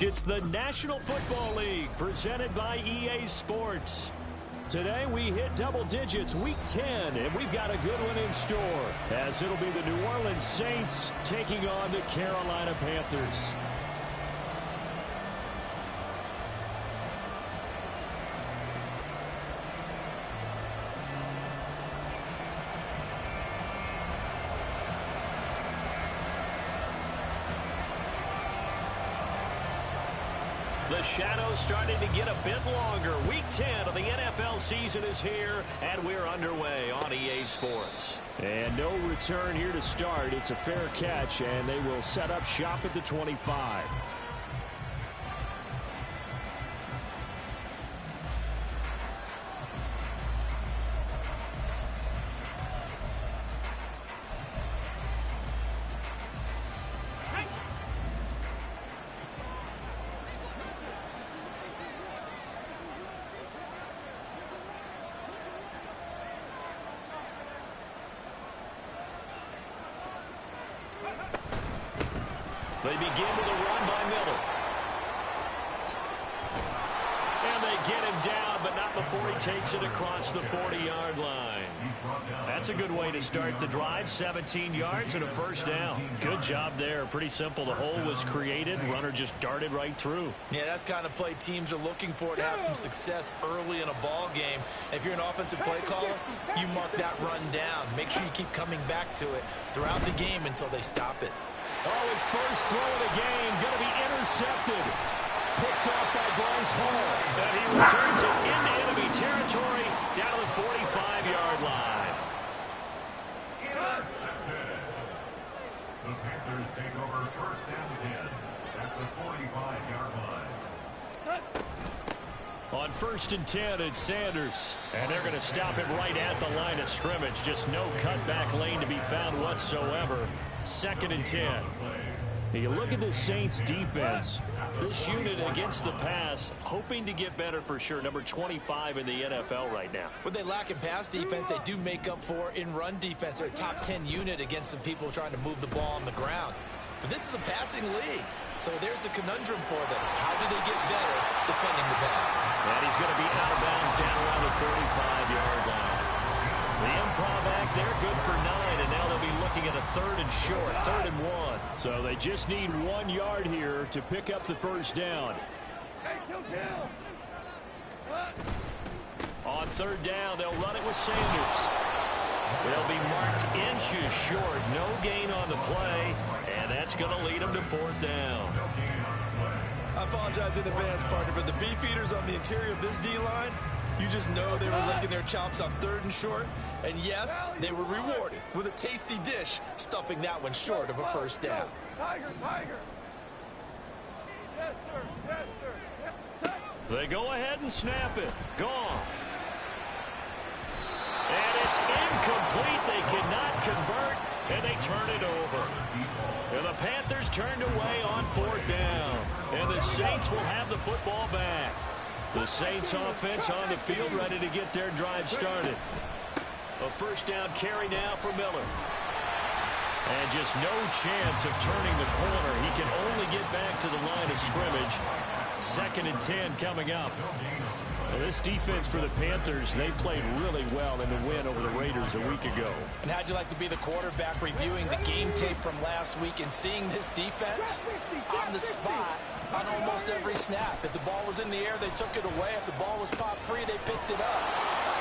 It's the National Football League presented by EA Sports. Today we hit double digits, week 10, and we've got a good one in store, as it'll be the New Orleans Saints taking on the Carolina Panthers. The shadow's starting to get a bit longer. Week 10 of the NFL season is here, and we're underway on EA Sports. And no return here to start. It's a fair catch, and they will set up shop at the 25. They begin with a run by Miller. And they get him down, but not before he takes it across the 40-yard line. That's a good way to start the drive. 17 yards and a first down. Good job there. Pretty simple. The hole was created. Runner just darted right through. Yeah, that's kind of play teams are looking for to have some success early in a ball game. If you're an offensive play caller, you mark that run down. Make sure you keep coming back to it throughout the game until they stop it. Oh, his first throw of the game going to be intercepted. Picked off by Bryce Hall. And he returns it into enemy territory down to the 45-yard line. Intercepted. The Panthers take over first down 10 at the 45-yard line. On first and 10, it's Sanders. And they're going to stop him right at the line of scrimmage. Just no cutback lane to be found whatsoever. Second and 10. You look at this Saints defense. This unit against the pass, hoping to get better for sure. Number 25 in the NFL right now. What they lack in pass defense, they do make up for in run defense. They're a top 10 unit against some people trying to move the ball on the ground. But this is a passing league. So there's a conundrum for them. How do they get better defending the pass? And he's going to be out of bounds down around the 45-yard line. The improv act there, good for 9, and now they'll be looking at a third and short, 3rd and 1. So they just need 1 yard here to pick up the first down. On third down, they'll run it with Sanders. They'll be marked inches short, no gain on the play, and that's going to lead them to 4th down. I apologize in advance, partner, but the beefeaters on the interior of this D-line, you just know they were licking their chops on 3rd and short. And yes, they were rewarded with a tasty dish, stuffing that one short of a first down. Tiger, tiger. Yes, sir. Yes, sir. Yes, they go ahead and snap it. Gone. And it's incomplete. They cannot convert, and they turn it over. And the Panthers turned away on 4th down. And the Saints will have the football back. The Saints offense on the field ready to get their drive started. A first down carry now for Miller. And just no chance of turning the corner. He can only get back to the line of scrimmage. 2nd and 10 coming up. Well, this defense for the Panthers, they played really well in the win over the Raiders a week ago. And how'd you like to be the quarterback reviewing the game tape from last week and seeing this defense on the spot on almost every snap? If the ball was in the air, they took it away. If the ball was popped free, they picked it up.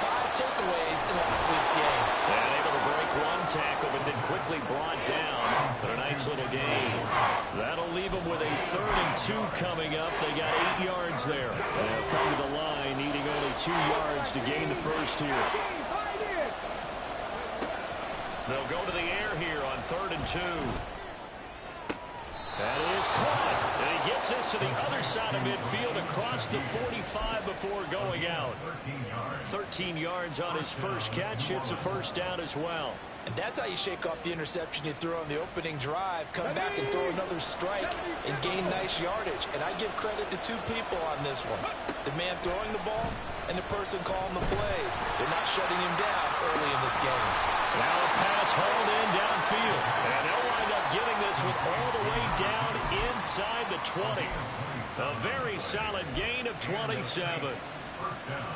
5 takeaways in last week's game. And able to break one tackle, but then quickly brought down. But a nice little gain. That'll leave them with a 3rd and 2 coming up. They got 8 yards there. They'll come to the line, needing only 2 yards to gain the first here. They'll go to the air here on 3rd and 2. That is caught. And he gets this to the other side of midfield across the 45 before going out. 13 yards on his first catch. It's a first down as well. And that's how you shake off the interception you threw on the opening drive. Come back and throw another strike and gain nice yardage. And I give credit to 2 people on this one. The man throwing the ball and the person calling the plays. They're not shutting him down early in this game. Now a pass hauled in downfield. And they'll wind up getting this one all the way down inside the 20. A very solid gain of 27.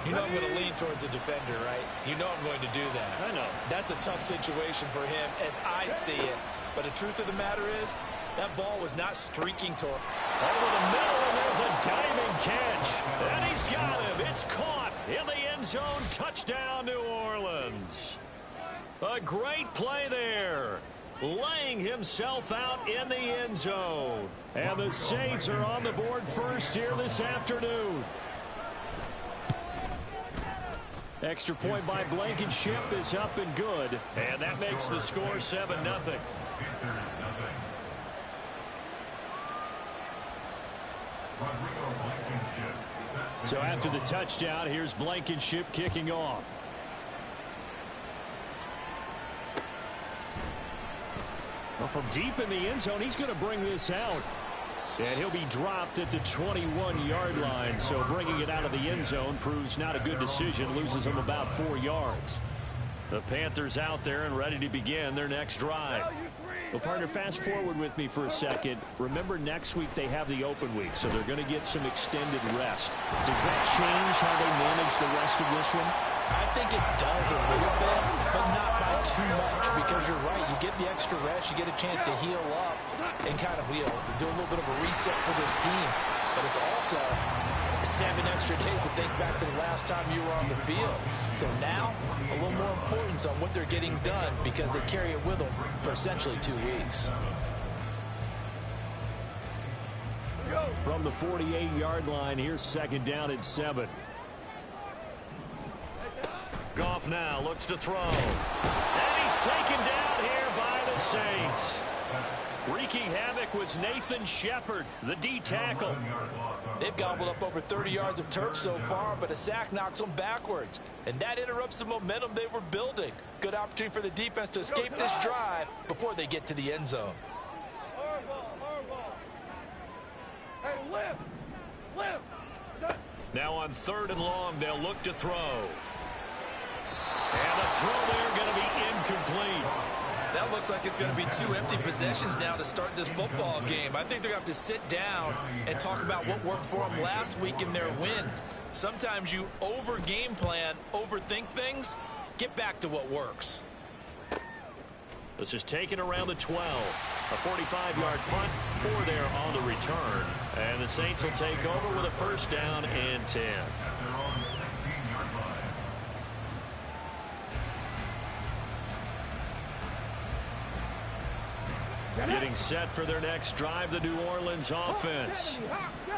You know I'm going to lean towards the defender, right? You know I'm going to do that. I know. That's a tough situation for him as I see it. But the truth of the matter is, that ball was not streaking toward. Over the middle, and there's a diving catch. And he's got him. It's caught in the end zone. Touchdown, New Orleans. A great play there. Laying himself out in the end zone. And the Saints are on the board first here this afternoon. Extra point by Blankenship is up and good. And that makes the score 7-0. So after the touchdown, here's Blankenship kicking off. Well, from deep in the end zone, he's going to bring this out. And he'll be dropped at the 21-yard line. So bringing it out of the end zone proves not a good decision. Loses him about 4 yards. The Panthers out there and ready to begin their next drive. Well, partner, fast forward with me for a second. Remember, next week they have the open week, so they're going to get some extended rest. Does that change how they manage the rest of this one? I think it does a little bit, but not by too much, because you're right. You get the extra rest, you get a chance to heal up and kind of do a little bit of a reset for this team. But it's also 7 extra days to think back to the last time you were on the field. So now, a little more importance on what they're getting done because they carry it with them for essentially 2 weeks. From the 48-yard line, here's second down and 7. Goff now looks to throw. And he's taken down here by the Saints. Wreaking havoc was Nathan Shepard, the D tackle. They've gobbled up over 30 yards of turf so far, but a sack knocks them backwards. And that interrupts the momentum they were building. Good opportunity for the defense to escape this drive before they get to the end zone. Hey, lift! Now on 3rd and long, they'll look to throw. And the throw there going to be incomplete. That looks like it's going to be 2 empty possessions now to start this football game. I think they're going to have to sit down and talk about what worked for them last week in their win. Sometimes you over-game plan, overthink things. Get back to what works. This is taken around the 12. A 45-yard punt, 4 there on the return. And the Saints will take over with a first down and 10. Getting set for their next drive, the New Orleans offense.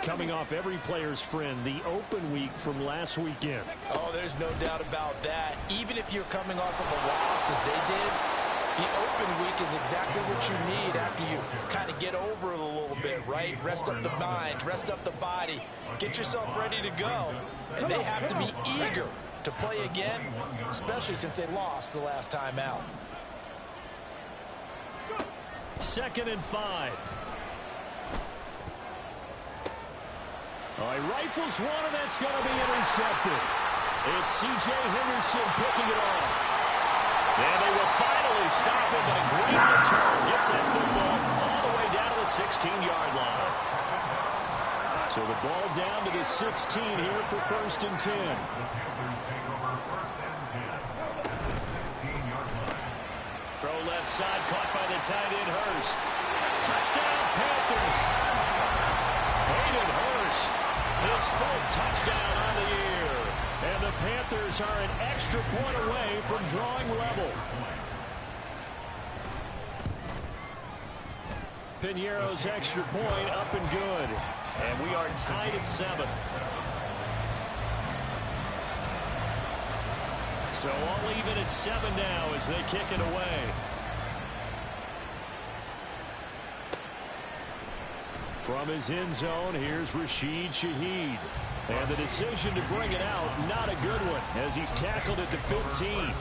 Coming off every player's friend, the open week from last weekend. Oh, there's no doubt about that. Even if you're coming off of a loss as they did, the open week is exactly what you need after you kind of get over it a little bit, right? Rest up the mind, rest up the body, get yourself ready to go. And they have to be eager to play again, especially since they lost the last time out. 2nd and 5. Oh, he rifles one, and that's going to be intercepted. It's C.J. Henderson picking it off. And they will finally stop him, but a great return gets that football all the way down to the 16-yard line. So the ball down to the 16 here for 1st and 10. Throw left side, caught by the tight end, Hurst. Touchdown, Panthers. Hayden Hurst, his 4th touchdown on the year. And the Panthers are an extra point away from drawing level. Piñeiro's extra point up and good. And we are tied at 7. So all even at 7 now as they kick it away. From his end zone, here's Rashid Shaheed. And the decision to bring it out, not a good one, as he's tackled at the 15.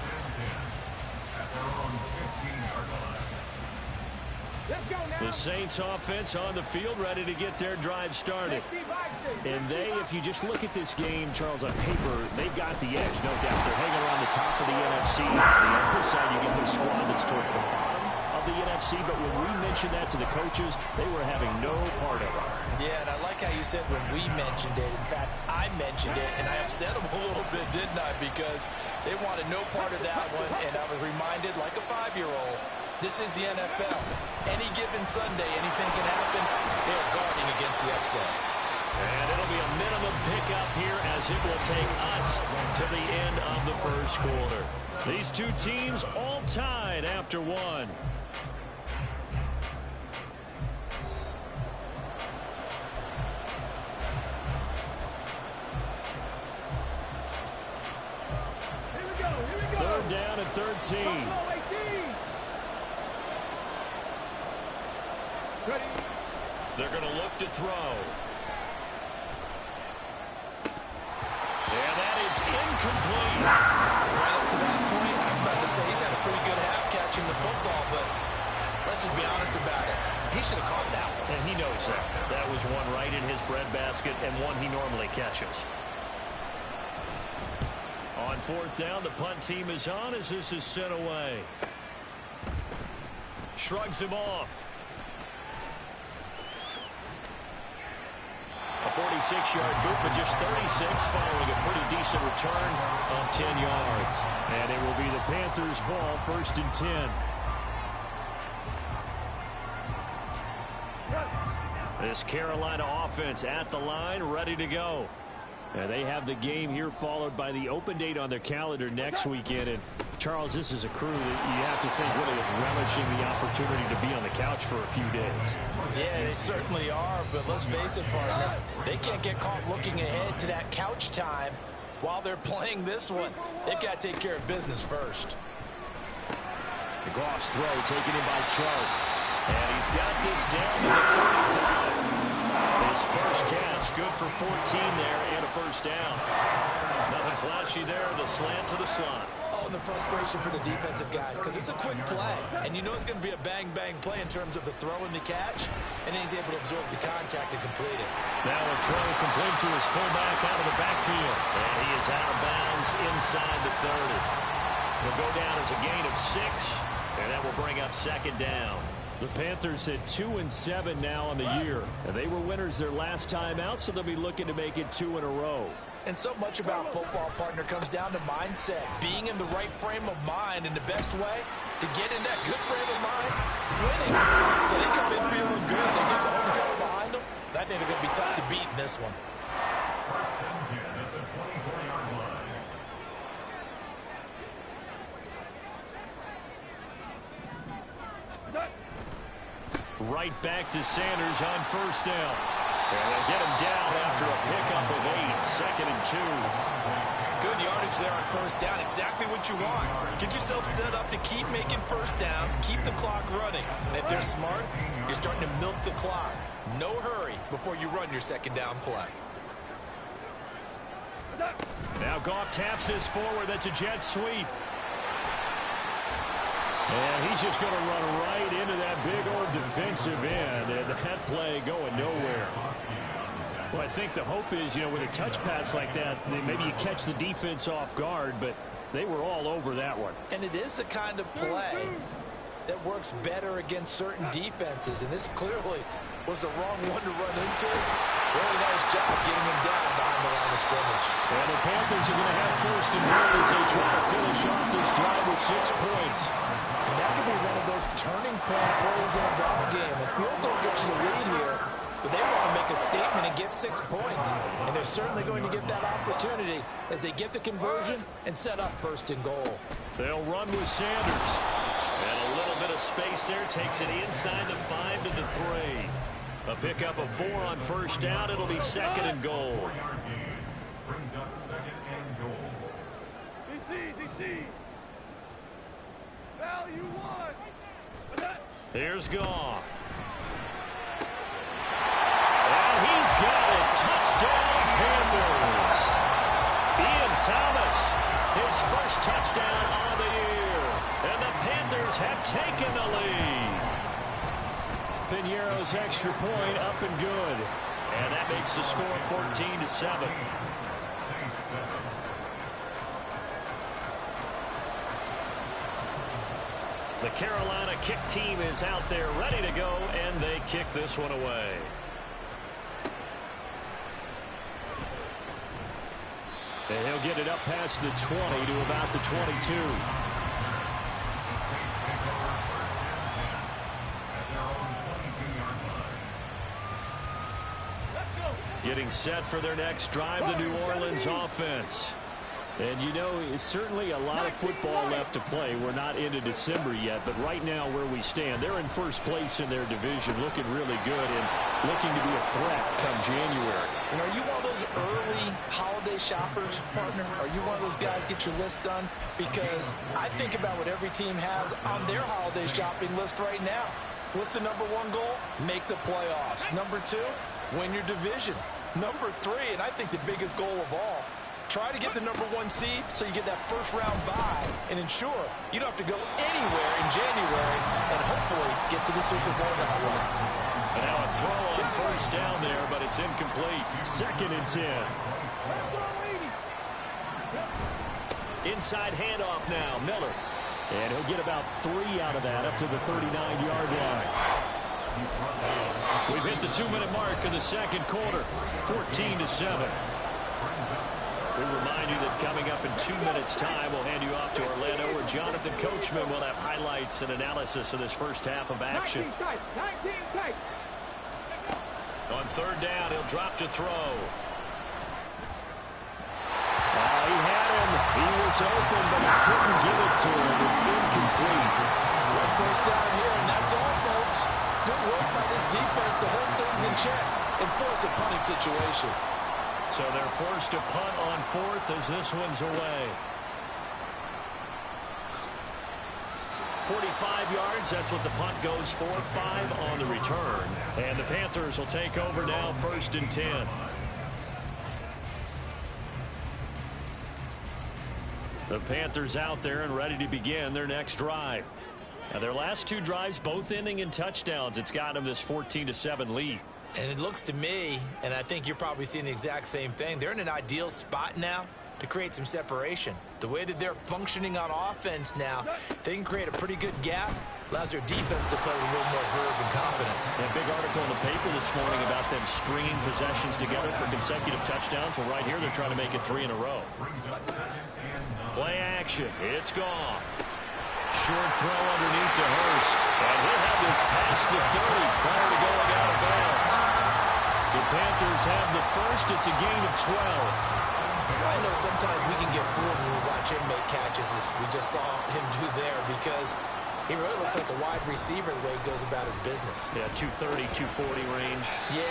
The Saints offense on the field ready to get their drive started. And they, if you just look at this game, Charles, on paper, they've got the edge, no doubt. They're hanging around the top of the NFC. On the other side, you get the squad that's towards the bottom of the NFC. NFC, but when we mentioned that to the coaches, they were having no part of it. Yeah, and I like how you said when we mentioned it. In fact, I mentioned it, and I upset them a little bit, didn't I? Because they wanted no part of that one, and I was reminded, like a 5-year-old, this is the NFL. Any given Sunday, anything can happen. They are guarding against the upset. And it'll be a minimum pickup here as it will take us to the end of the first quarter. These two teams all tied after one. Third down and 13. They're going to look to throw. And that is incomplete. Right up to that point, I was about to say he's had a pretty good half catching the football, but let's just be honest about it. He should have caught that one. And he knows that. That was one right in his breadbasket and one he normally catches. On fourth down, the punt team is on as this is sent away. Shrugs him off. A 46-yard boot, but just 36 following a pretty decent return of 10 yards. And it will be the Panthers' ball, 1st and 10. This Carolina offense at the line, ready to go. And they have the game here followed by the open date on their calendar next weekend. And Charles, this is a crew that you have to think really is relishing the opportunity to be on the couch for a few days. Yeah, they certainly are, but let's face it, partner. They can't get caught looking ahead to that couch time while they're playing this one. They've got to take care of business first. The Goff's throw taken in by Chark. And he's got this down to the 45. His first catch, good for 14 there and a first down. Nothing flashy there, the slant to the slot. Oh, and the frustration for the defensive guys, because it's a quick play. And you know it's going to be a bang-bang play in terms of the throw and the catch. And then he's able to absorb the contact and complete it. Now a throw complete to his fullback out of the backfield. And he is out of bounds inside the 30. He'll go down as a gain of 6. And that will bring up 2nd down. The Panthers had 2-7 now on the year. And they were winners their last time out, so they'll be looking to make it 2 in a row. And so much about football, partner, comes down to mindset. Being in the right frame of mind, and the best way to get in that good frame of mind, winning. So they come in feeling good. They get the home crowd behind them. I think they're going to be tough to beat in this one. 1st and 10 at the 24-yard line. Right back to Sanders on 1st down. And they'll get him down after a pickup of 8. 2nd and 2. Good yardage there on 1st down. Exactly what you want. Get yourself set up to keep making 1st downs. Keep the clock running. And if they're smart, you're starting to milk the clock. No hurry before you run your 2nd down play. Now Goff taps this forward. That's a jet sweep. And he's just going to run right into that big old defensive end. And that play going nowhere. Well, I think the hope is, you know, with a touch pass like that, maybe you catch the defense off guard, but they were all over that one. And it is the kind of play that works better against certain defenses. And this clearly was the wrong one to run into. Really nice job getting him down behind the line of scrimmage. And the Panthers are going to have 1st and goal as they try to finish off this drive with 6 points. And that could be one of those turning point plays in a ball game. A field goal gets you the lead here, but they want to make a statement and get 6 points. And they're certainly going to get that opportunity as they get the conversion and set up 1st and goal. They'll run with Sanders. And a little bit of space there takes it inside the 5 to the 3. A pickup of 4 on 1st down. It'll be 2nd and goal. 4-yard gain brings up 2nd and goal. DC. Value 1. Here's Goff. And he's got it. Touchdown, Panthers. Ian Thomas, his first touchdown on the year. And the Panthers have taken the lead. Piñeiro's extra point up and good. And that makes the score 14-7. The Carolina kick team is out there ready to go, and they kick this one away. And he'll get it up past the 20 to about the 22. Getting set for their next drive, the New Orleans offense. And, you know, it's certainly a lot of football left to play. We're not into December yet, but right now where we stand, they're in first place in their division, looking really good and looking to be a threat come January. And are you one of those early holiday shoppers, partner? Are you one of those guys get your list done? Because I think about what every team has on their holiday shopping list right now. What's the number one goal? Make the playoffs. Number two, win your division. Number three, and I think the biggest goal of all, try to get the number one seed so you get that first round bye and ensure you don't have to go anywhere in January and hopefully get to the Super Bowl that way. And now a throw on first down there, but it's incomplete. 2nd and 10. Inside handoff now, Miller. And he'll get about 3 out of that up to the 39-yard line. We've hit the 2-minute mark of the second quarter, 14-7. We remind you that coming up in 2 minutes' time, we'll hand you off to Orlando, where Jonathan Coachman will have highlights and analysis of this first half of action. On third down, he'll drop to throw. He had him. He was open, but he couldn't get it to him. It's incomplete. One first down here, and that's all, folks. Good work by this defense to hold things in check and force a punting situation. So they're forced to punt on 4th as this one's away. 45 yards, that's what the punt goes for. 5 on the return. And the Panthers will take over now, 1st and 10. The Panthers out there and ready to begin their next drive. Now their last 2 drives both ending in touchdowns. It's got them this 14-7 lead. And it looks to me, and I think you're probably seeing the exact same thing, they're in an ideal spot now to create some separation. The way that they're functioning on offense now, they can create a pretty good gap, allows their defense to play with a little more verve and confidence. A big article in the paper this morning about them stringing possessions together for consecutive touchdowns. Well, right here they're trying to make it 3 in a row. Play action. It's Goff. Short throw underneath to Hurst. And he'll have this past the 30 prior to going out of bounds. The Panthers have the first. It's a gain of 12. I know sometimes we can get fooled when we watch him make catches, as we just saw him do there, because he really looks like a wide receiver the way he goes about his business. Yeah, 230, 240 range. Yeah,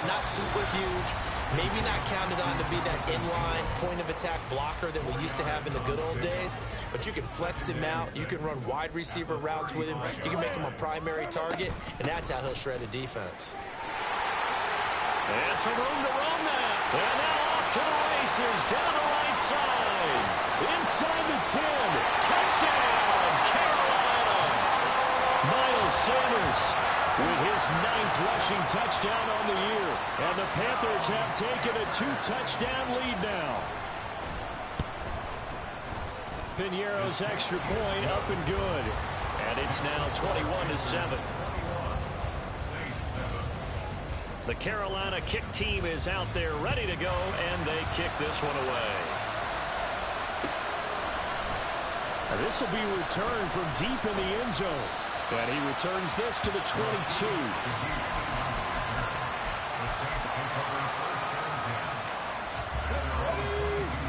not super huge. Maybe not counted on to be that inline point-of-attack blocker that we used to have in the good old days. But you can flex him out. You can run wide receiver routes with him. You can make him a primary target, and that's how he'll shred a defense. And some room to run that. And now off to the races, down the right side. Inside the 10. Touchdown, Carolina. Miles Sanders with his 9th rushing touchdown on the year. And the Panthers have taken a 2-touchdown lead now. Piñeiro's extra point up and good. And it's now 21-7. The Carolina kick team is out there ready to go, and they kick this one away. And this will be returned from deep in the end zone. And he returns this to the 22.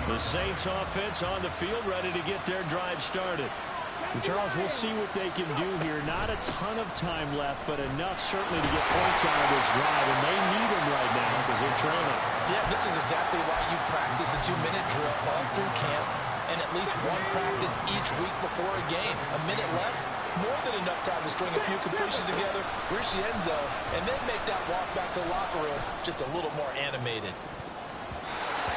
The Saints offense on the field ready to get their drive started. And Charles, we'll see what they can do here. Not a ton of time left, but enough certainly to get points out of this drive. And they need them right now because they're trailing. Yeah, this is exactly why you practice a 2-minute drill all through camp and at least one practice each week before a game. A minute left, more than enough time to string a few completions together, reach the end zone, and then make that walk back to the locker room just a little more animated.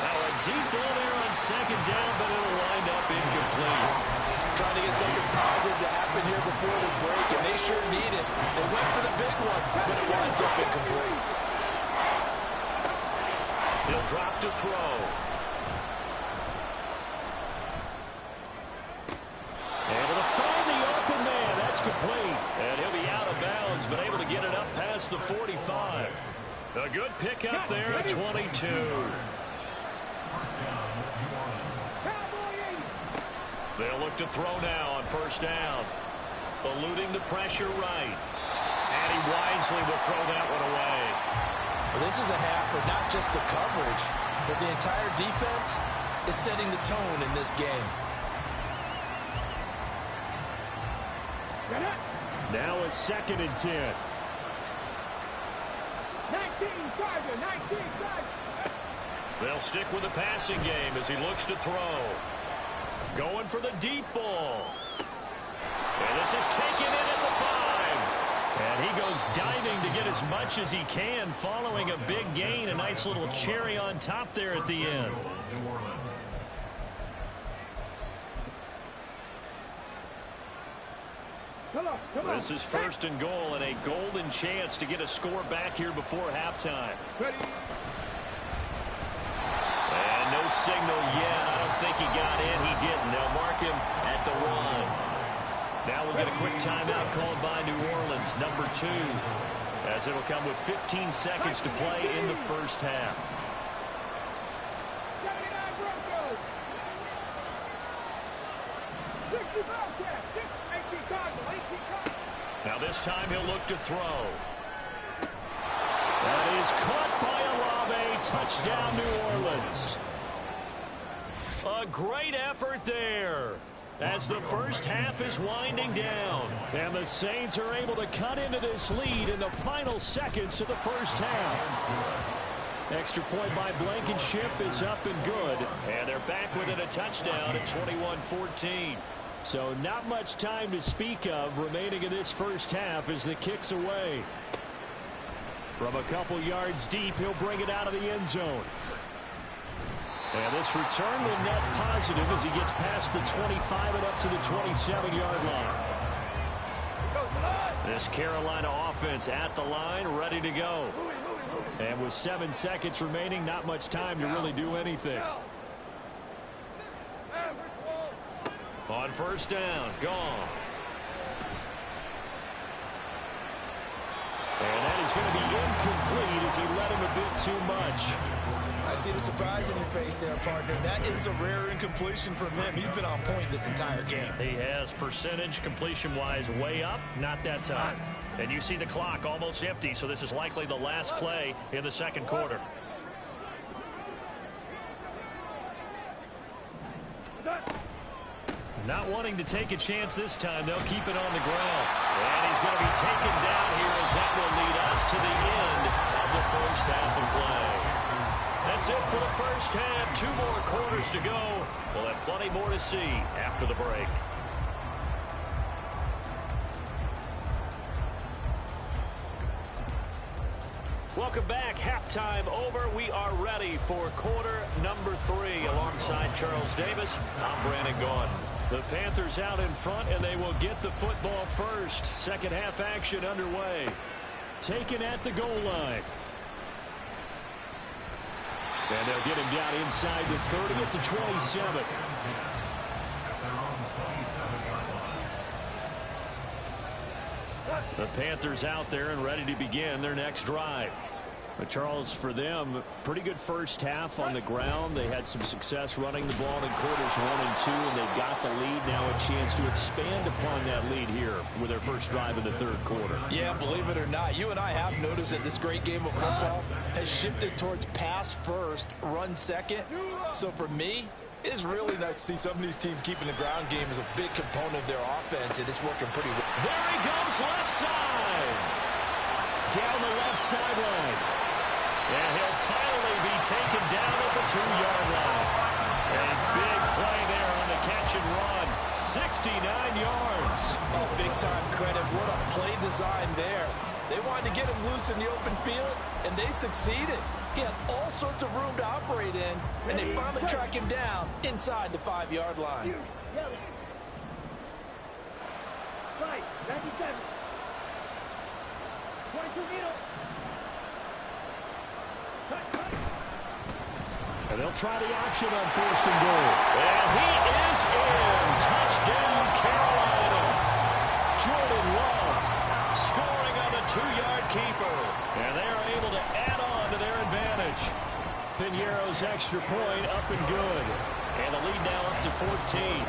Now a deep ball there on 2nd down, but it'll wind up incomplete. Trying to get something positive to happen here before the break, and they sure need it. They went for the big one, but it winds up incomplete. He'll drop to throw. And it'll find the open man. That's 45. A good pickup there at 22. They'll look to throw now on first down. Eluding the pressure right. And he wisely will throw that one away. Well, this is a half for not just the coverage, but the entire defense is setting the tone in this game. Now a 2nd and 10. 19, Charger, 19, Charger. They'll stick with the passing game as he looks to throw. Going for the deep ball. And this is taken in at the 5. And he goes diving to get as much as he can following a big gain. A nice little cherry on top there at the end. This is 1st and goal and a golden chance to get a score back here before halftime. And no signal yet. I don't think he got in. He didn't. They'll mark him at the 1. Now we'll get a quick timeout called by New Orleans, number 2, as it'll come with 15 seconds to play in the first half. Now this time he'll look to throw. That is caught by Olave. Touchdown, New Orleans. A great effort there as the first half is winding down. And the Saints are able to cut into this lead in the final seconds of the first half. Extra point by Blankenship is up and good. And they're back within a touchdown at 21-14. So not much time to speak of remaining in this first half as the kick's away. From a couple yards deep, he'll bring it out of the end zone. And this return will net positive as he gets past the 25 and up to the 27-yard line. This Carolina offense at the line, ready to go. And with 7 seconds remaining, not much time to really do anything. On first down, gone. And that is going to be incomplete as he led him a bit too much. I see the surprise in your face there, partner. That is a rare incompletion from him. He's been on point this entire game. He has percentage completion-wise way up, not that time. And you see the clock almost empty, so this is likely the last play in the second quarter. Not wanting to take a chance this time. They'll keep it on the ground. And he's going to be taken down here as that will lead us to the end of the first half of play. That's it for the first half. 2 more quarters to go. We'll have plenty more to see after the break. Welcome back. Halftime over. We are ready for quarter number 3. Alongside Charles Davis, I'm Brandon Gaudin. The Panthers out in front, and they will get the football first. Second half action underway. Taken at the goal line. And they'll get him down inside the 30 at the 27. The Panthers out there and ready to begin their next drive. But Charles, for them, pretty good first half on the ground. They had some success running the ball in quarters 1 and 2, and they've got the lead. Now a chance to expand upon that lead here with their first drive in the third quarter. Yeah, believe it or not, you and I have noticed that this great game of football has shifted towards pass first, run second. So for me, it's really nice to see some of these teams keeping the ground game as a big component of their offense, and it's working pretty well. There he goes, left side. Down the left sideline. And he'll finally be taken down at the 2-yard line. A big play there on the catch and run. 69 yards. Oh, big-time credit. What a play design there. They wanted to get him loose in the open field, and they succeeded. He had all sorts of room to operate in, and they finally track him down inside the 5-yard line. Right, 97. 22 middle. And they'll try the option on first and goal. And he is in. Touchdown, Carolina. Jordan Love scoring on a 2-yard keeper. And they are able to add on to their advantage. Piñeiro's extra point up and good. And the lead now up to 14.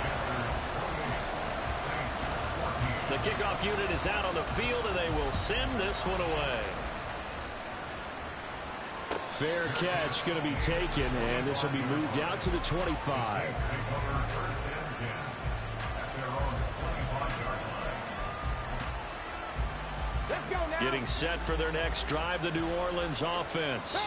The kickoff unit is out on the field, and they will send this one away. Fair catch going to be taken, and this will be moved out to the 25. Getting set for their next drive, the New Orleans offense.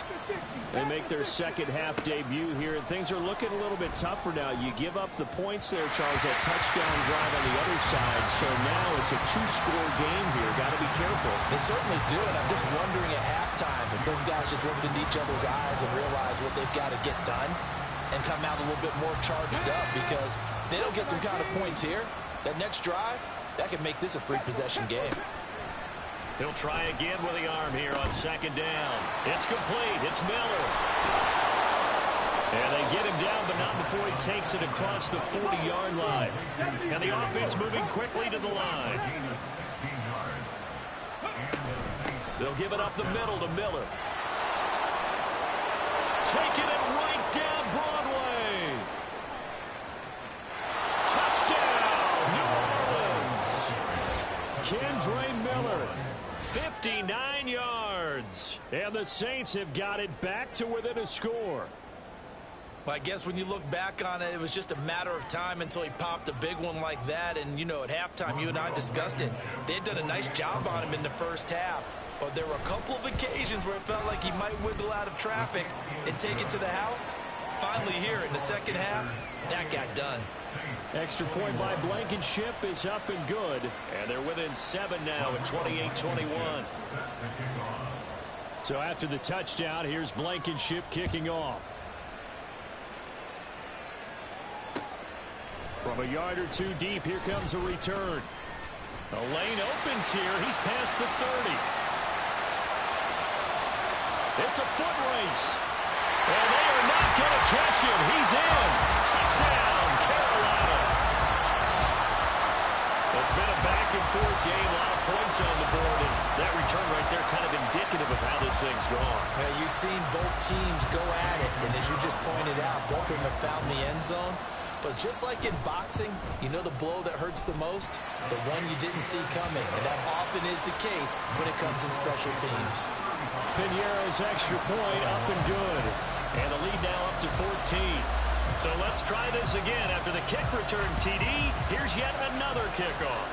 They make their second half debut here, and things are looking a little bit tougher now. You give up the points there, Charles, that touchdown drive on the other side, so now it's a two-score game here. Got to be careful. They certainly do, and I'm just wondering at halftime if those guys just looked into each other's eyes and realize what they've got to get done and come out a little bit more charged up, because if they don't get some kind of points here, that next drive, that could make this a three-possession game. He'll try again with the arm here on second down. It's complete. It's Miller. And they get him down, but not before he takes it across the 40-yard line. And the offense moving quickly to the line. They'll give it up the middle to Miller. Taking it right down Broadway. Touchdown, New Orleans. Kendre Miller. 59 yards. And the Saints have got it back to within a score. Well, I guess when you look back on it, it was just a matter of time until he popped a big one like that. And, you know, at halftime, you and I discussed it. They had done a nice job on him in the first half. But there were a couple of occasions where it felt like he might wiggle out of traffic and take it to the house. Finally here in the second half, that got done. Extra point by Blankenship is up and good. And they're within 7 now at 28-21. So after the touchdown, here's Blankenship kicking off. From a yard or two deep, here comes a return. The lane opens here. He's past the 30. It's a foot race. And they are not going to catch him. He's in. Touchdown, Carolina. It's been a back-and-forth game. A lot of points on the board. And that return right there kind of indicative of how this thing's gone. Yeah, you've seen both teams go at it. And as you just pointed out, both of them have found the end zone. But just like in boxing, you know the blow that hurts the most? The one you didn't see coming. And that often is the case when it comes in special teams. Piñeiro's extra point up and good. And the lead now up to 14. So let's try this again. After the kick return TD, here's yet another kickoff.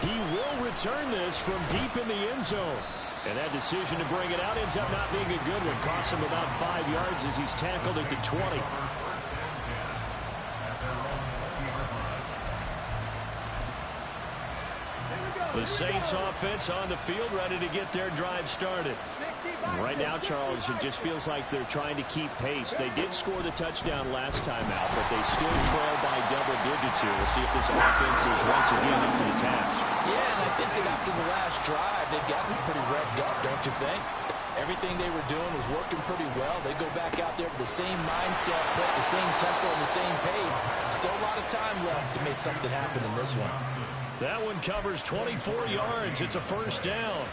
He will return this from deep in the end zone. And that decision to bring it out ends up not being a good one. Costs him about 5 yards as he's tackled at the 20. The Saints offense on the field, ready to get their drive started. Right now, Charles, it just feels like they're trying to keep pace. They did score the touchdown last time out, but they still trail by double digits here. We'll see if this offense is once again up to the task. Yeah, and I think that after the last drive, they've gotten pretty revved up, don't you think? Everything they were doing was working pretty well. They go back out there with the same mindset, put the same tempo and the same pace. Still a lot of time left to make something happen in this one. That one covers 24 yards. It's a first down.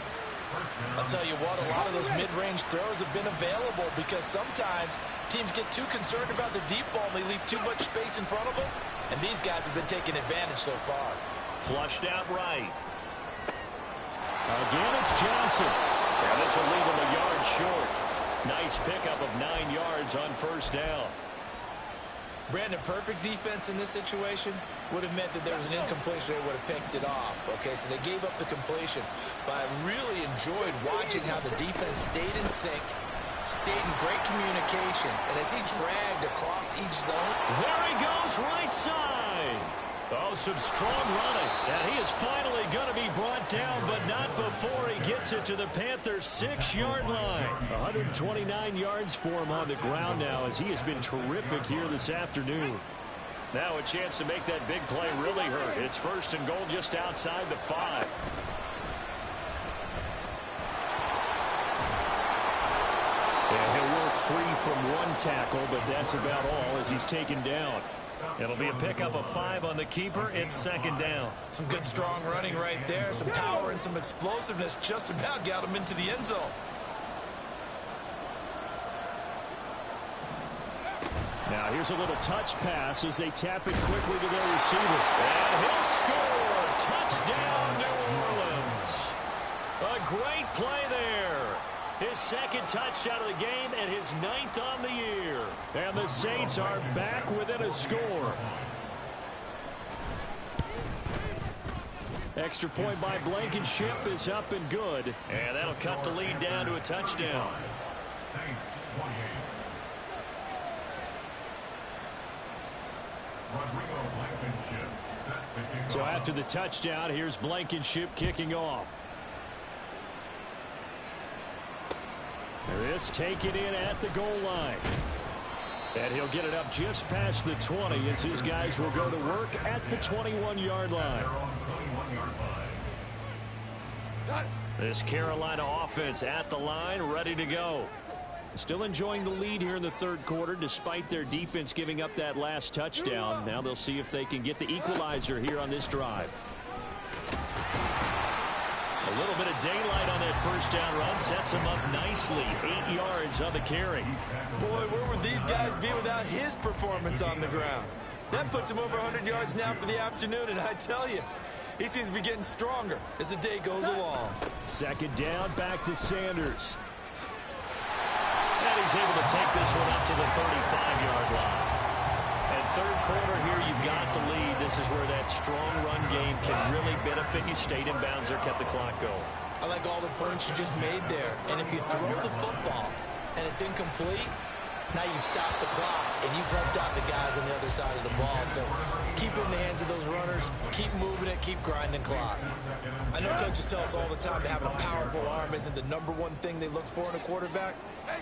I'll tell you what, a lot of those mid-range throws have been available because sometimes teams get too concerned about the deep ball and they leave too much space in front of them. And these guys have been taking advantage so far. Flushed out right. Again, it's Johnson. And this will leave him a yard short. Nice pickup of 9 yards on first down. Brandon, perfect defense in this situation would have meant that there was an incompletion. They would have picked it off. Okay, so they gave up the completion. But I really enjoyed watching how the defense stayed in sync, stayed in great communication. And as he dragged across each zone. There he goes, right side. Oh, some strong running. And he is finally going to be brought down, but not before he gets it to the Panthers' 6-yard line. 129 yards for him on the ground now as he has been terrific here this afternoon. Now a chance to make that big play really hurt. It's first and goal just outside the 5. And he'll work free from one tackle, but that's about all as he's taken down. It'll be a pickup of 5 on the keeper. It's second down. Some good, strong running right there. Some power and some explosiveness just about got him into the end zone. Now here's a little touch pass as they tap it quickly to their receiver. And he'll score. Touchdown, New Orleans. A great play there. His second touchdown of the game and his 9th on the year. And the Saints are back within a score. Extra point by Blankenship is up and good. And that'll cut the lead down to a touchdown. Saints 28. Rodrigo Blankenship set to kick So off. after the touchdown, here's Blankenship kicking off. This taken in at the goal line. And he'll get it up just past the 20 as his guys will go to work at the 21-yard line. This Carolina offense at the line, ready to go. Still enjoying the lead here in the third quarter despite their defense giving up that last touchdown. Now they'll see if they can get the equalizer here on this drive. A little bit of daylight on that first down run sets him up nicely. 8 yards on the carry. Boy, where would these guys be without his performance on the ground? That puts him over 100 yards now for the afternoon, and I tell you, he seems to be getting stronger as the day goes along. Second down, back to Sanders. And he's able to take this one up to the 35-yard line. And third quarter here, you've got the lead. This is where that strong run game can really benefit you. Stayed in bounds there, kept the clock going. I like all the points you just made there. And if you throw the football and it's incomplete, now you stop the clock, and you've helped out the guys on the other side of the ball. So keep it in the hands of those runners. Keep moving it. Keep grinding clock. I know coaches tell us all the time that having a powerful arm isn't the #1 thing they look for in a quarterback.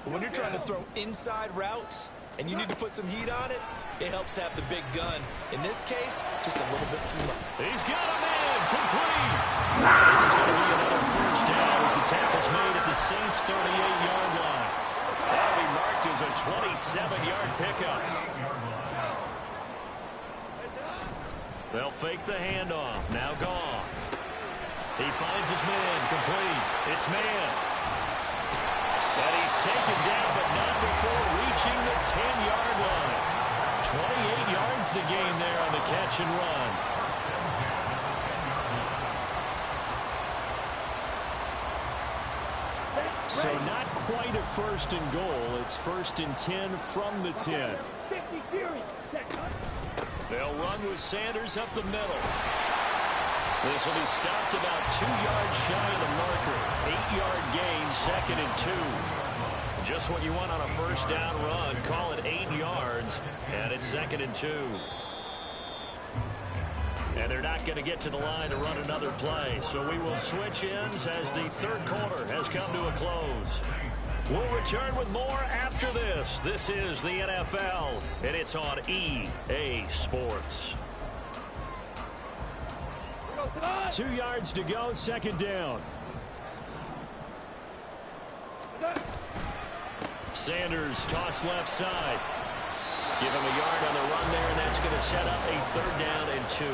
But when you're trying to throw inside routes and you need to put some heat on it, it helps have the big gun. In this case, just a little bit too much. He's got a man complete. This is going to be another first down as the tackle's made at the Saints' 38-yard line. That'll be marked as a 27-yard pickup. They'll fake the handoff. Now Goff. He finds his man complete. It's man. And he's taken down, but not before reaching the 10-yard line. 28 yards the gain there on the catch and run. So not quite a first and goal. It's first and 10 from the 10. They'll run with Sanders up the middle. This will be stopped about 2 yards shy of the marker. 8-yard gain, second and 2. Just what you want on a first down run. Call it 8 yards, and it's second and 2. And they're not going to get to the line to run another play. So we will switch ends as the third quarter has come to a close. We'll return with more after this. This is the NFL, and it's on EA Sports. 2 yards to go, second down. Sanders toss left side. Give him a yard on the run there, and that's going to set up a third down and 2.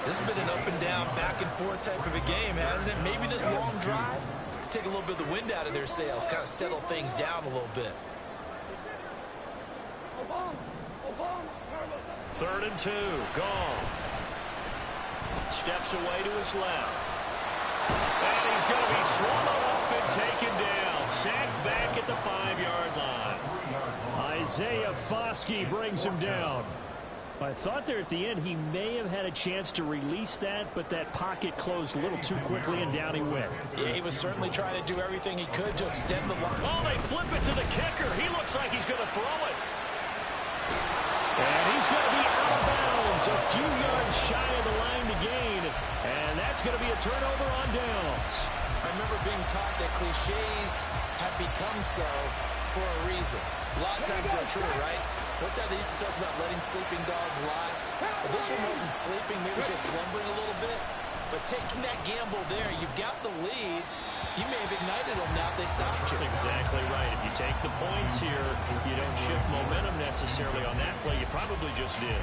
This has been an up and down, back and forth type of a game, hasn't it? Maybe this long drive could take a little bit of the wind out of their sails, kind of settle things down a little bit. Third and 2, Goff. Steps away to his left. And he's going to be swallowed up and taken down. Sacked back at the 5-yard line. Isaiah Foskey brings him down. I thought there at the end he may have had a chance to release that, but that pocket closed a little too quickly, and down he went. Yeah, he was certainly trying to do everything he could to extend the line. Oh, they flip it to the kicker. He looks like he's going to throw it. And he's going to be out of bounds, a few yards shy of the line to gain, and that's going to be a turnover on downs. I remember being taught that cliches have become so for a reason. A lot of times they're true, right? What's that they used to tell us about letting sleeping dogs lie? Well, this one wasn't sleeping, maybe just slumbering a little bit. But taking that gamble there, you've got the lead, You may have ignited them now they stopped you. That's exactly right. If you take the points here, you don't shift momentum necessarily on that play. You probably just did.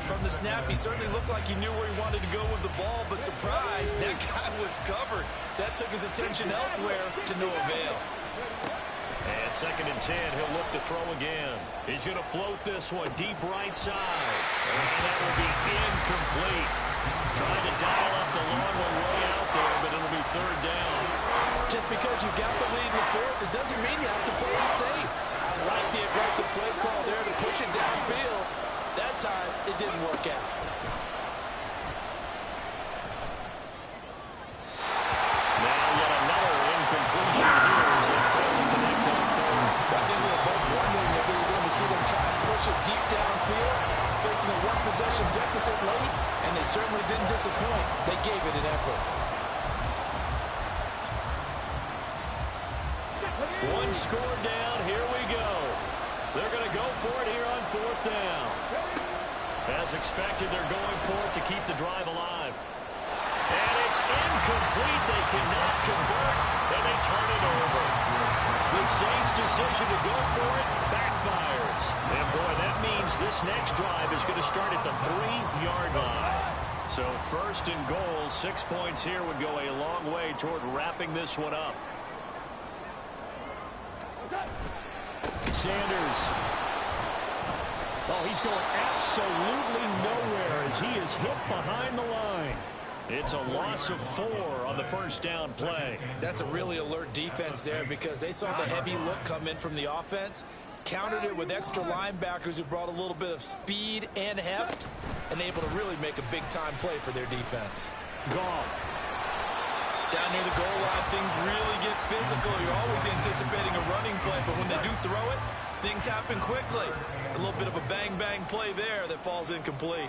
From the snap, he certainly looked like he knew where he wanted to go with the ball, but surprise, that guy was covered. So that took his attention elsewhere to no avail. And 2nd and 10, he'll look to throw again. He's going to float this one deep right side. And that will be incomplete. Trying to dial up the long one way out there, but it'll be 3rd down. Just because you got the lead in the 4th, it doesn't mean you have to play it safe. I like the aggressive play call there to push it downfield. That time, it didn't work out. Now yet another incompletion here as they fail to connect on 3rd. I think we were both wondering if we were going to see them try and push it deep downfield, facing a one-possession deficit late, and they certainly didn't disappoint. They gave it an effort. One score down, here we go. They're going to go for it here on 4th down. As expected, they're going for it to keep the drive alive. And it's incomplete. They cannot convert, and they turn it over. The Saints' decision to go for it backfires. And, boy, that means this next drive is going to start at the 3-yard line. So 1st and goal, 6 points here would go a long way toward wrapping this one up. Sanders. Oh, he's going absolutely nowhere as he is hit behind the line. It's a loss of 4 on the 1st down play. That's a really alert defense there because they saw the heavy look come in from the offense, countered it with extra linebackers who brought a little bit of speed and heft, and able to really make a big-time play for their defense. Goff. Down near the goal line, things really get physical. You're always anticipating a running play, but when they do throw it, things happen quickly. A little bit of a bang-bang play there that falls incomplete.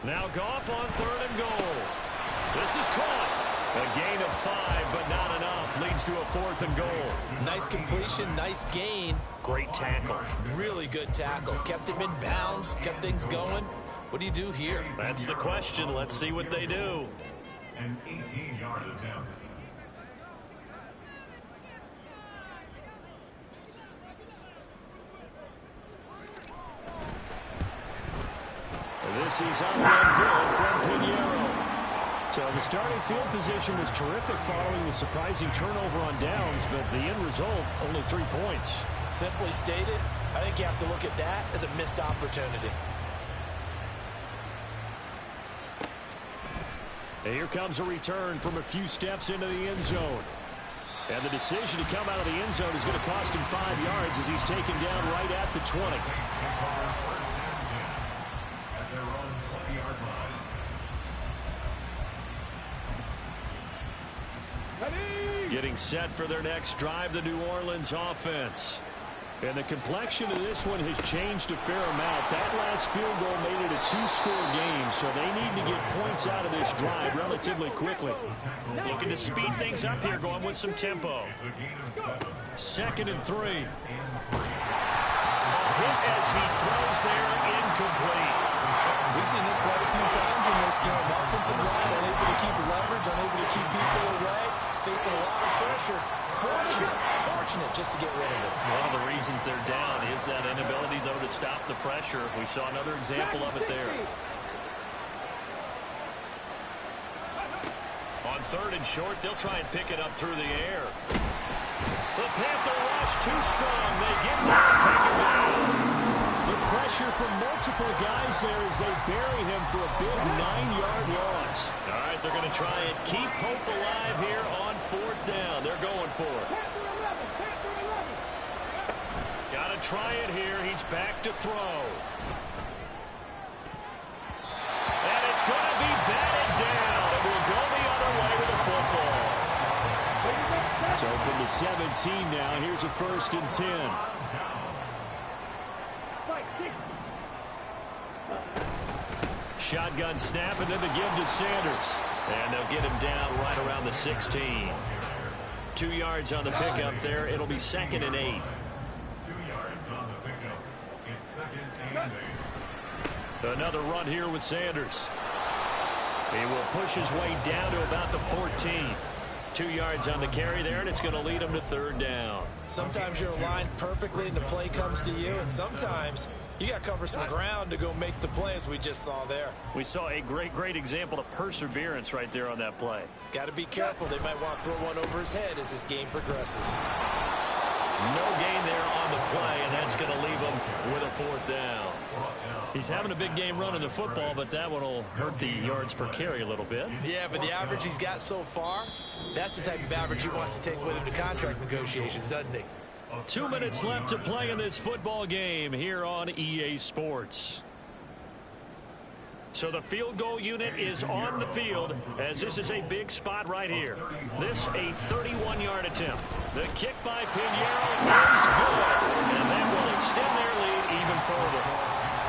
Now Goff on 3rd and goal. This is caught. A gain of 5, but not enough. Leads to a 4th and goal. Nice completion, nice gain. Great tackle. Really good tackle. Kept him in bounds, kept things going. What do you do here? That's the question. Let's see what they do. An 18-yard attempt. This is up and good from Pinheiro. So the starting field position was terrific following the surprising turnover on downs, but the end result, only 3 points. Simply stated, I think you have to look at that as a missed opportunity. And here comes a return from a few steps into the end zone. And the decision to come out of the end zone is going to cost him 5 yards as he's taken down right at the 20. At their own 20-yard line. Getting set for their next drive, the New Orleans offense. And the complexion of this one has changed a fair amount. That last field goal made it a 2-score game, so they need to get points out of this drive relatively quickly. Looking to speed things up here, going with some tempo. 2nd and 3. Hit as he throws there, incomplete. We've seen this quite a few times in this game. Offensive line unable to keep leverage, unable to keep people away, facing a lot of pressure. Fortunate just to get rid of it. One of the reasons they're down is that inability, though, to stop the pressure. We saw another example of it there. On 3rd and short, they'll try and pick it up through the air. The Panther rush too strong. They get there and take him down. The pressure from multiple guys there as they bury him for a big 9-yard loss. All right, they're going to try and keep hope alive here on 4th down. They're going for it. Got to try it here. He's back to throw. And it's going to be batted down. And we'll go the other way with the football. So from the 17 now, here's a 1st and 10. Shotgun snap, and then the give to Sanders. And they'll get him down right around the 16. 2 yards on the pickup there. It'll be 2nd and 8. 2 yards on the pickup. It's 2nd and 8. Another run here with Sanders. He will push his way down to about the 14. 2 yards on the carry there, and it's going to lead him to 3rd down. Sometimes you're aligned perfectly and the play comes to you, and sometimes you got to cover some ground to go make the play, as we just saw there. We saw a great example of perseverance right there on that play. Got to be careful. They might want to throw one over his head as this game progresses. No gain there on the play, and that's going to leave him with a 4th down. He's having a big game running the football, but that one will hurt the yards per carry a little bit. Yeah, but the average he's got so far, that's the type of average he wants to take with him to contract negotiations, doesn't he? 2 minutes left to play in this football game here on EA Sports. So the field goal unit is on the field, as this is a big spot right here. This a 31-yard attempt. The kick by Pinheiro is good, and that will extend their lead even further.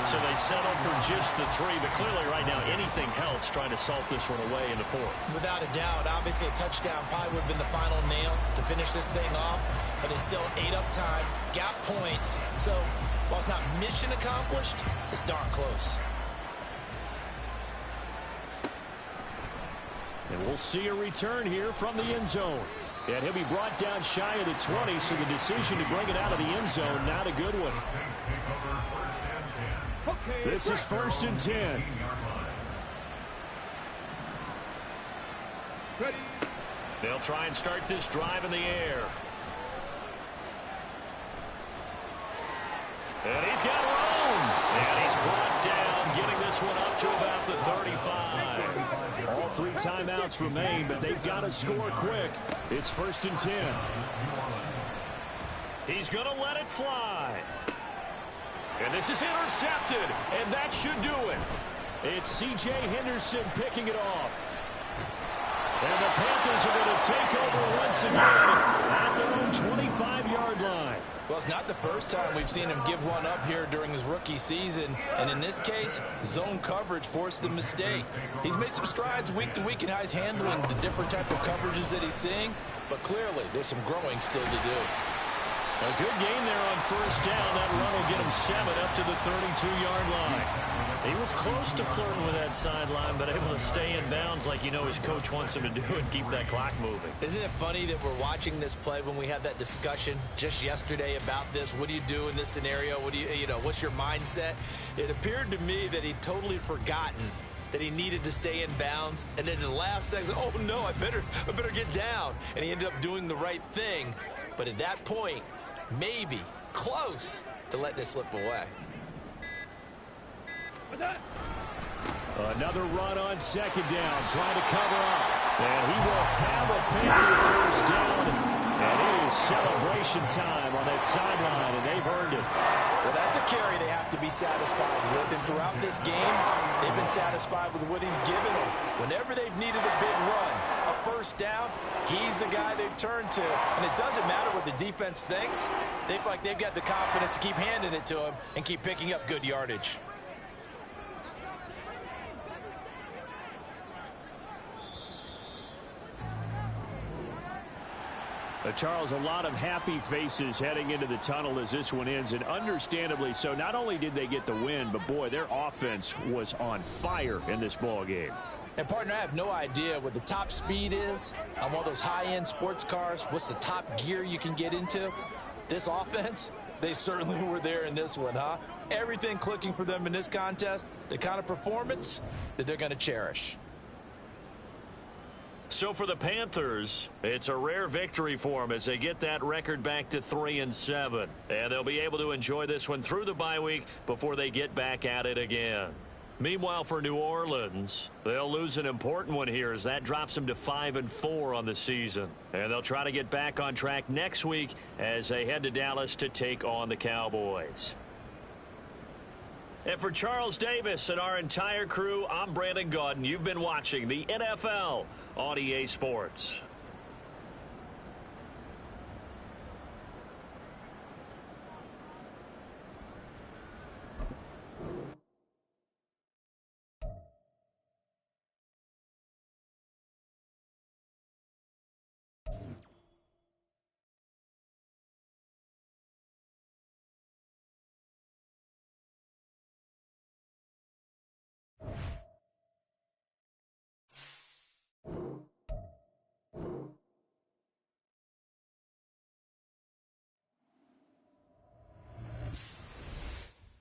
So they settle for just the 3, but clearly right now anything helps trying to salt this one away in the 4th. Without a doubt, obviously a touchdown probably would have been the final nail to finish this thing off, but it's still ate up time, got points. So while it's not mission accomplished, it's darn close. And we'll see a return here from the end zone. And he'll be brought down shy of the 20, so the decision to bring it out of the end zone, not a good one. This is 1st and 10. They'll try and start this drive in the air. And he's got room. And he's brought down, getting this one up to about the 35. All 3 timeouts remain, but they've got to score quick. It's 1st and 10. He's going to let it fly. And this is intercepted, and that should do it. It's C.J. Henderson picking it off. And the Panthers are going to take over once again at their own 25-yard line. Well, it's not the first time we've seen him give one up here during his rookie season. And in this case, zone coverage forced the mistake. He's made some strides week to week in how he's handling the different type of coverages that he's seeing. But clearly, there's some growing still to do. A good game there on 1st down. That run will get him 7 up to the 32-yard line. He was close to flirting with that sideline, but able to stay in bounds like his coach wants him to do and keep that clock moving. Isn't it funny that we're watching this play when we had that discussion just yesterday about this? What do you do in this scenario? What do what's your mindset? It appeared to me that he'd totally forgotten that he needed to stay in bounds, and then in the last second, oh no, I better get down. And he ended up doing the right thing. But at that point, maybe close to letting it slip away. Another run on 2nd down, trying to cover up. And he will have a Panther 1st down. And it is celebration time on that sideline, and they've earned it. Well, that's a carry they have to be satisfied with. And throughout this game, they've been satisfied with what he's given them. Whenever they've needed a big run, a 1st down, he's the guy they've turned to. And it doesn't matter what the defense thinks. They feel like they've got the confidence to keep handing it to him and keep picking up good yardage. Charles, a lot of happy faces heading into the tunnel as this one ends, and understandably so. Not only did they get the win, but boy, their offense was on fire in this ball game. And partner, I have no idea what the top speed is on one of those high-end sports cars. What's the top gear you can get into? This offense, they certainly were there in this one, huh? Everything clicking for them in this contest, the kind of performance that they're going to cherish. So for the Panthers, it's a rare victory for them as they get that record back to 3-7. And they'll be able to enjoy this one through the bye week before they get back at it again. Meanwhile, for New Orleans, they'll lose an important one here as that drops them to 5-4 on the season. And they'll try to get back on track next week as they head to Dallas to take on the Cowboys. And for Charles Davis and our entire crew, I'm Brandon Gaudin. You've been watching the NFL on EA Sports.